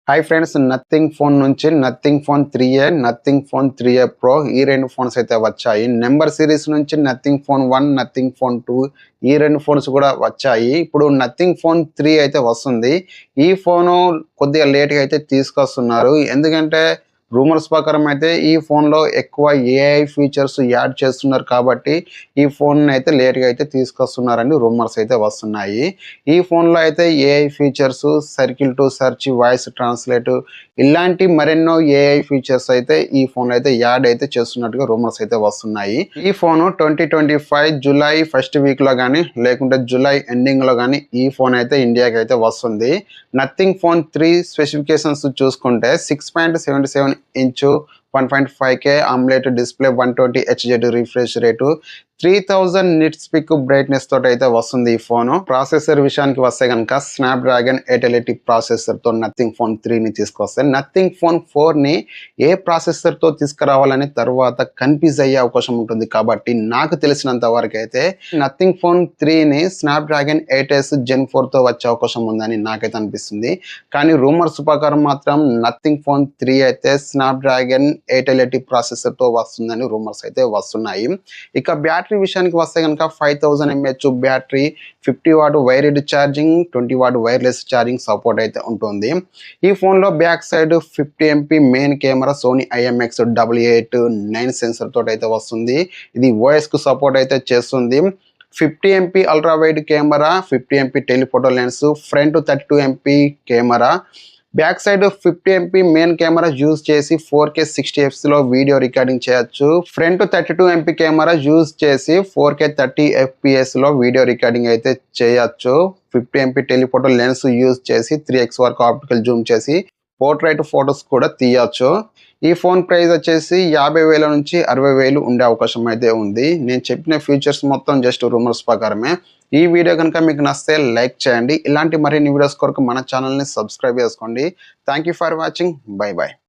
Hi friends, nothing phone నుంచి nothing phone 3A, nothing phone 3A pro ఈ రెండు phones అయితే వచ్చాయి. నెంబర్ సిరీస్ నుంచి నథింగ్ ఫోన్ 1, నథింగ్ ఫోన్ 2 ఈ రెండు ఫోన్స్ కూడా వచ్చాయి. ఇప్పుడు నథింగ్ ఫోన్ 3 అయితే వస్తుంది. ఈ ఫోను కొద్దిగా లేట్‌గా అయితే తీసుకొస్తున్నారు. ఎందుకంటే రూమర్స్ ప్రకారం అయితే ఈ ఫోన్‌లో ఎక్కువ ఏఐ ఫీచర్స్ యాడ్ చేస్తున్నారు కాబట్టి ఈ ఫోన్‌ని అయితే లేట్‌గా అయితే తీసుకొస్తున్నారని రూమర్స్ అయితే వస్తున్నాయి. ఈ ఫోన్‌లో అయితే AI features, circle to search, voice translate ఇలాంటి మరెన్నో ఏఐ ఫీచర్స్ అయితే ఈ ఫోన్‌లో అయితే యాడ్ అయితే చేస్తున్నట్టుగా రూమర్స్ అయితే వస్తున్నాయి. ఈ ఫోను 2025 జూలై ఫస్ట్ వీక్‌లో గానీ లేకుంటే జూలై ఎండింగ్‌లో గానీ ఈ ఫోన్ అయితే ఇండియాకి అయితే వస్తుంది. నథింగ్ ఫోన్ 3 స్పెసిఫికేషన్స్ చూసుకుంటే 6.77 inch 1.5K AMOLED display, 120 HD refresh rate, 3000 nits peak brightness తోటి అయితే వస్తుంది ఈ ఫోను. ప్రాసెసర్ విషయానికి వస్తే కనుక స్నాప్డ్రాగన్ 880 ప్రాసెసర్ తో నథింగ్ ఫోన్ 3ని తీసుకొస్తే నథింగ్ ఫోన్ 4ని ఏ ప్రాసెసర్ తో తీసుకురావాలని తర్వాత కన్ఫ్యూజ్ అయ్యే అవకాశం ఉంటుంది. కాబట్టి నాకు తెలిసినంత వరకు అయితే నథింగ్ ఫోన్ 3ని స్నాప్డ్రాగన్ 8S Gen 4 తో వచ్చే అవకాశం ఉందని నాకైతే అనిపిస్తుంది. కానీ రూమర్స్ ప్రకారం మాత్రం నథింగ్ ఫోన్ 3 అయితే స్నాప్డ్రాగన్ 880 ప్రాసెసర్ తో వస్తుందని రూమర్స్ అయితే వస్తున్నాయి. ఇక బ్యాటరీ విషయానికి వస్తే కనుక 5000 mAh battery, 50 watt wired charging, 20 watt wireless charging support అయితే ఉంటుంది. ఈ ఫోన్లో back side 50 MP main camera, Sony IMX889 sensor తోటి అయితే వస్తుంది. ఇది OS కు సపోర్ట్ అయితే చేస్తుంది. 50 MP ultra wide camera, 50 MP telephoto lens, front 32 MP camera, back side 50 MP main camera use చేసి 4K 60fps లో వీడియో రికార్డింగ్ చేయొచ్చు. ఫ్రంట్ 32 MP కెమెరా యూజ్ చేసి 4K 30fps లో వీడియో రికార్డింగ్ అయితే చేయొచ్చు. 50 MP టెలిఫోటో లెన్స్ యూజ్ చేసి 3x వరకు optical Zoom చేసి పోర్ట్రైట్ ఫొటోస్ కూడా తీయొచ్చు. ఈ ఫోన్ ప్రైస్ వచ్చేసి 50,000 నుంచి 60,000 ఉండే అవకాశం అయితే ఉంది. నేను చెప్పిన ఫీచర్స్ మొత్తం జస్ట్ రూమర్స్ ప్రకారమే. ఈ వీడియో కనుక మీకు నచ్చితే లైక్ చేయండి. ఇలాంటి మరిన్ని వీడియోస్ కొరకు మన ఛానల్ని సబ్స్క్రైబ్ చేసుకోండి. Thank you for watching. By by.